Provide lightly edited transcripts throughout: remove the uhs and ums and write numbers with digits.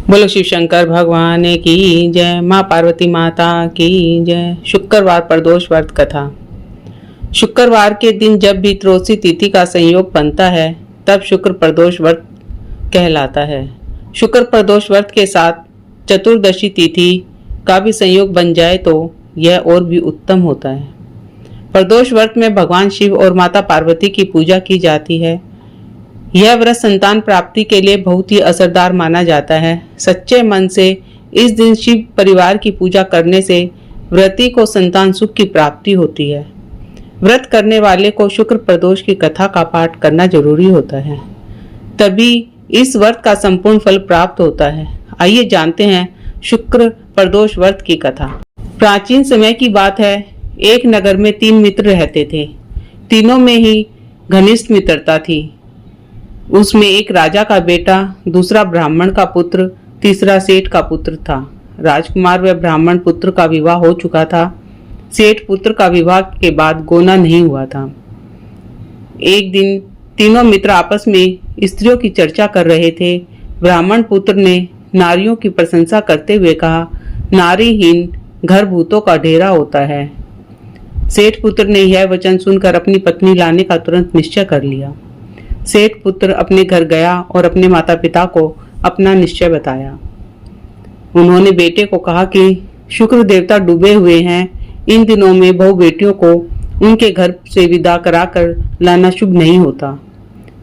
बोलो शिव शंकर भगवान की जय। माँ पार्वती माता की जय। शुक्रवार प्रदोष व्रत कथा। शुक्रवार के दिन जब भी त्रयोदशी तिथि का संयोग बनता है तब शुक्र प्रदोष व्रत कहलाता है। शुक्र प्रदोष व्रत के साथ चतुर्दशी तिथि का भी संयोग बन जाए तो यह और भी उत्तम होता है। प्रदोष व्रत में भगवान शिव और माता पार्वती की पूजा की जाती है। यह व्रत संतान प्राप्ति के लिए बहुत ही असरदार माना जाता है। सच्चे मन से इस दिन शिव परिवार की पूजा करने से व्रती को संतान सुख की प्राप्ति होती है। व्रत करने वाले को शुक्र प्रदोष की कथा का पाठ करना जरूरी होता है, तभी इस व्रत का संपूर्ण फल प्राप्त होता है। आइए जानते हैं शुक्र प्रदोष व्रत की कथा। प्राचीन समय की बात है, एक नगर में 3 मित्र रहते थे। तीनों में ही घनिष्ठ मित्रता थी। उसमें एक राजा का बेटा, दूसरा ब्राह्मण का पुत्र, तीसरा सेठ का पुत्र था। राजकुमार व ब्राह्मण पुत्र का विवाह हो चुका था। सेठ पुत्र का विवाह के बाद गोना नहीं हुआ था। एक दिन तीनों मित्र आपस में स्त्रियों की चर्चा कर रहे थे। ब्राह्मण पुत्र ने नारियों की प्रशंसा करते हुए कहा, नारीहीन घर भूतों का डेरा होता है। सेठ पुत्र ने यह वचन सुनकर अपनी पत्नी लाने का तुरंत निश्चय कर लिया। सेठ पुत्र अपने घर गया और अपने माता पिता को अपना निश्चय बताया। उन्होंने बेटे को कहा कि शुक्र देवता डूबे हुए हैं, इन दिनों में बहु बेटियों को उनके घर से विदा कराकर लाना शुभ नहीं होता।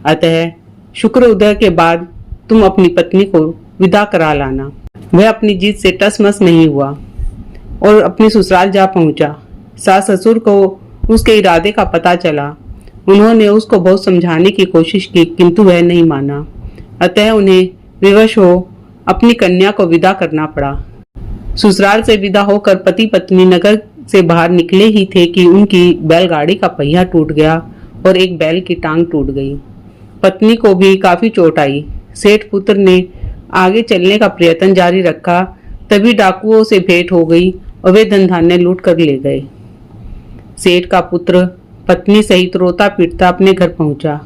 अतः शुक्र उदय के बाद तुम अपनी पत्नी को विदा करा लाना। वह अपनी जीत से टसमस नहीं हुआ और अपनी ससुराल जा पहुंचा। सास ससुर को उसके इरादे का पता चला। उन्होंने उसको बहुत समझाने की कोशिश की, किंतु वह नहीं माना। अतः उन्हें विवश हो अपनी कन्या को विदा करना पड़ा। ससुराल से विदा होकर पति पत्नी नगर से बाहर निकले ही थे कि उनकी बैलगाड़ी का पहिया टूट गया और एक बैल की टांग टूट गई। पत्नी को भी काफी चोट आई। सेठ पुत्र ने आगे चलने का प्रयत्न जारी रखा, तभी डाकुओं से भेंट हो गई और वे धन धान्य लूट कर ले गए। सेठ का पुत्र पत्नी सहित रोता पीटता अपने घर पहुंचा।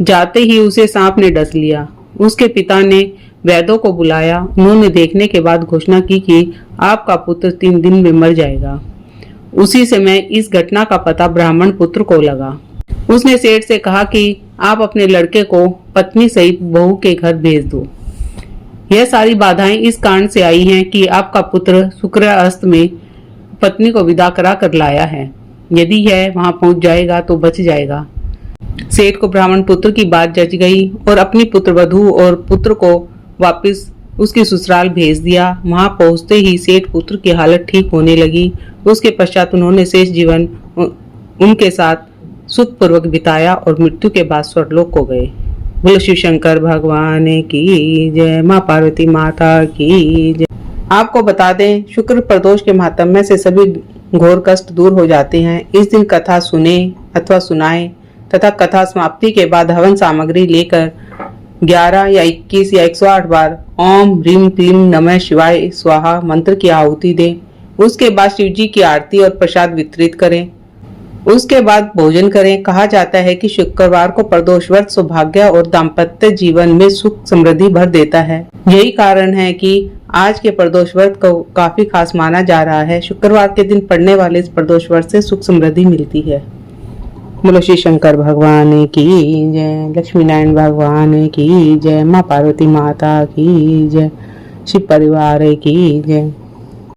जाते ही उसे सांप ने डस लिया। उसके पिता ने वैद्यों को बुलाया। उन्होंने देखने के बाद घोषणा की कि आपका पुत्र 3 दिन में मर जाएगा। उसी समय इस घटना का पता ब्राह्मण पुत्र को लगा। उसने सेठ से कहा कि आप अपने लड़के को पत्नी सहित बहू के घर भेज दो। यह सारी बाधाएं इस कारण से आई हैं कि आपका पुत्र शुक्रास्त में पत्नी को विदा करा कर लाया है। यदि यह वहां पहुंच जाएगा तो बच जाएगा। सेठ को ब्राह्मण पुत्र की बात जच गई और अपनी पुत्र वधू और पुत्र को वापस उसकी ससुराल भेज दिया। वहां पहुंचते ही सेठ पुत्र की हालत ठीक होने लगी। उसके पश्चात उन्होंने शेष जीवन उनके साथ सुखपूर्वक बिताया और मृत्यु के बाद स्वर्गलोक को गए। बोलो शिव शंकर भगवान की जय। माँ पार्वती माता की जय। आपको बता दें, शुक्र प्रदोष के महात्म्य से सभी घोर कष्ट दूर हो जाते हैं। इस दिन कथा सुने अथवा सुनाए तथा कथा समाप्ति के बाद हवन सामग्री लेकर 11 या 21 या 108 बार ओम ह्रीम क्लीम नमः शिवाय स्वाहा मंत्र की आहुति दें। उसके बाद शिव जी की आरती और प्रसाद वितरित करें। उसके बाद भोजन करें। कहा जाता है कि शुक्रवार को प्रदोष व्रत सौभाग्य और दाम्पत्य जीवन में सुख समृद्धि भर देता है। यही कारण है कि आज के प्रदोष व्रत को काफी खास माना जा रहा है। शुक्रवार के दिन पढ़ने वाले इस प्रदोष व्रत से सुख समृद्धि मिलती है। बोलो श्री शंकर भगवान की जय। लक्ष्मी नारायण भगवान की जय। माँ पार्वती माता की जय। शिव परिवार की जय।